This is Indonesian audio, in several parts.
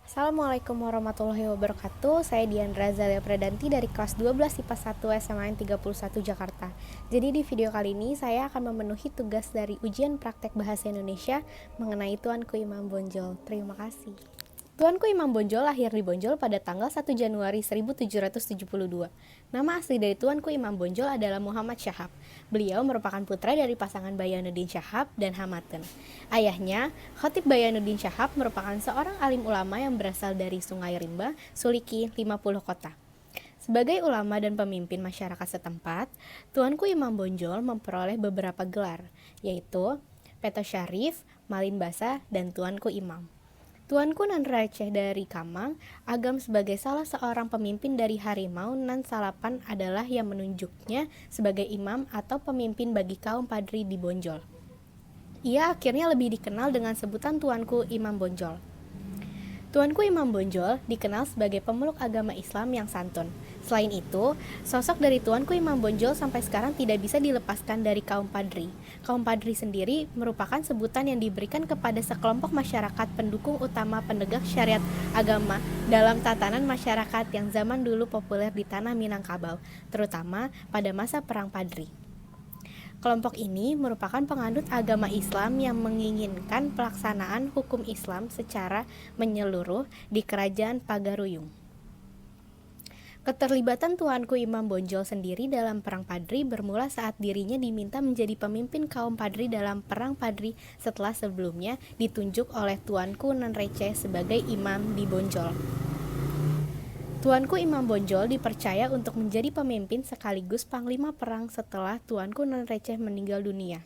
Assalamualaikum warahmatullahi wabarakatuh. Saya Diandra Zalia Predanti dari kelas 12 IPA 1 SMAN 31 Jakarta. Jadi di video kali ini saya akan memenuhi tugas dari ujian praktek bahasa Indonesia mengenai Tuanku Imam Bonjol. Terima kasih. Tuanku Imam Bonjol lahir di Bonjol pada tanggal 1 Januari 1772. Nama asli dari Tuanku Imam Bonjol adalah Muhammad Syahab. Beliau merupakan putra dari pasangan Bayanuddin Syahab dan Hamaten. Ayahnya, Khatib Bayanuddin Syahab, merupakan seorang alim ulama yang berasal dari Sungai Rimba, Suliki, 50 kota. Sebagai ulama dan pemimpin masyarakat setempat, Tuanku Imam Bonjol memperoleh beberapa gelar, yaitu Peto Syarif, Malin Basa, dan Tuanku Imam. Tuanku Nan Receh dari Kamang, Agam sebagai salah seorang pemimpin dari Harimau Nan Salapan adalah yang menunjuknya sebagai imam atau pemimpin bagi kaum Padri di Bonjol. Ia akhirnya lebih dikenal dengan sebutan Tuanku Imam Bonjol. Tuanku Imam Bonjol dikenal sebagai pemeluk agama Islam yang santun. Selain itu, sosok dari Tuanku Imam Bonjol sampai sekarang tidak bisa dilepaskan dari kaum Padri. Kaum Padri sendiri merupakan sebutan yang diberikan kepada sekelompok masyarakat pendukung utama penegak syariat agama dalam tatanan masyarakat yang zaman dulu populer di tanah Minangkabau, terutama pada masa Perang Padri. Kelompok ini merupakan penganut agama Islam yang menginginkan pelaksanaan hukum Islam secara menyeluruh di Kerajaan Pagaruyung. Keterlibatan Tuanku Imam Bonjol sendiri dalam Perang Padri bermula saat dirinya diminta menjadi pemimpin kaum Padri dalam Perang Padri setelah sebelumnya ditunjuk oleh Tuanku Nan Receh sebagai imam di Bonjol. Tuanku Imam Bonjol dipercaya untuk menjadi pemimpin sekaligus panglima perang setelah Tuanku Nan Receh meninggal dunia.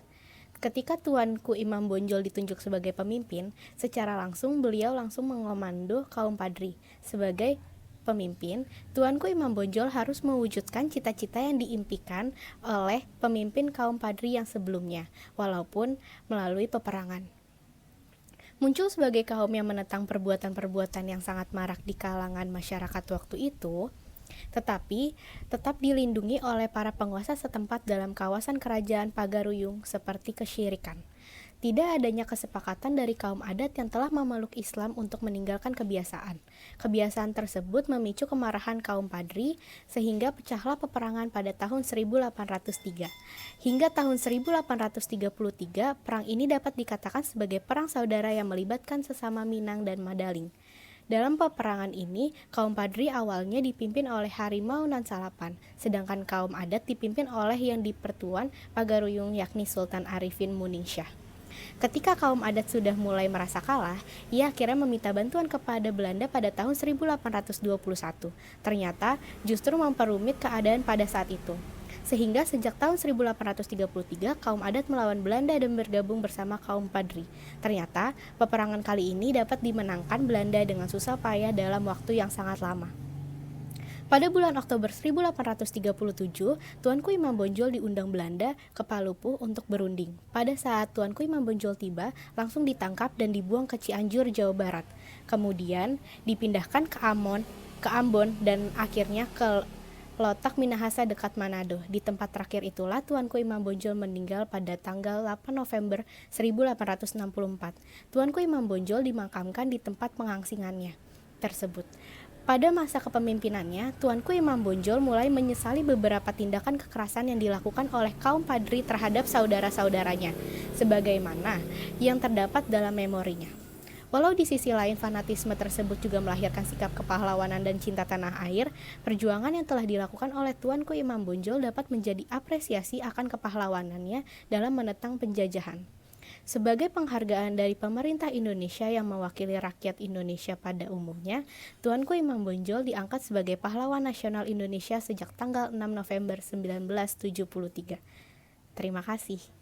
Ketika Tuanku Imam Bonjol ditunjuk sebagai pemimpin, secara langsung beliau langsung mengomando kaum Padri. Sebagai pemimpin, Tuanku Imam Bonjol harus mewujudkan cita-cita yang diimpikan oleh pemimpin kaum Padri yang sebelumnya, walaupun melalui peperangan. Muncul sebagai kaum yang menentang perbuatan-perbuatan yang sangat marak di kalangan masyarakat waktu itu, tetapi tetap dilindungi oleh para penguasa setempat dalam kawasan kerajaan Pagaruyung seperti kesyirikan. Tidak adanya kesepakatan dari kaum adat yang telah memeluk Islam untuk meninggalkan kebiasaan. Kebiasaan tersebut memicu kemarahan kaum Padri sehingga pecahlah peperangan pada tahun 1803. Hingga tahun 1833, perang ini dapat dikatakan sebagai perang saudara yang melibatkan sesama Minang dan Madaling. Dalam peperangan ini, kaum Padri awalnya dipimpin oleh Harimau Nan Salapan, sedangkan kaum adat dipimpin oleh yang dipertuan Pagaruyung yakni Sultan Arifin Muningsyah. Ketika kaum adat sudah mulai merasa kalah, ia akhirnya meminta bantuan kepada Belanda pada tahun 1821. Ternyata justru memperumit keadaan pada saat itu. Sehingga sejak tahun 1833, kaum adat melawan Belanda dan bergabung bersama kaum Padri. Ternyata, peperangan kali ini dapat dimenangkan Belanda dengan susah payah dalam waktu yang sangat lama. Pada bulan Oktober 1837, Tuanku Imam Bonjol diundang Belanda ke Palupu untuk berunding. Pada saat Tuanku Imam Bonjol tiba, langsung ditangkap dan dibuang ke Cianjur, Jawa Barat. Kemudian dipindahkan ke Ambon dan akhirnya ke Lotak Minahasa dekat Manado. Di tempat terakhir itulah Tuanku Imam Bonjol meninggal pada tanggal 8 November 1864. Tuanku Imam Bonjol dimakamkan di tempat pengangsingannya tersebut. Pada masa kepemimpinannya, Tuanku Imam Bonjol mulai menyesali beberapa tindakan kekerasan yang dilakukan oleh kaum Padri terhadap saudara-saudaranya, sebagaimana yang terdapat dalam memorinya. Walau di sisi lain fanatisme tersebut juga melahirkan sikap kepahlawanan dan cinta tanah air, perjuangan yang telah dilakukan oleh Tuanku Imam Bonjol dapat menjadi apresiasi akan kepahlawanannya dalam menentang penjajahan. Sebagai penghargaan dari pemerintah Indonesia yang mewakili rakyat Indonesia pada umumnya, Tuanku Imam Bonjol diangkat sebagai pahlawan nasional Indonesia sejak tanggal 6 November 1973. Terima kasih.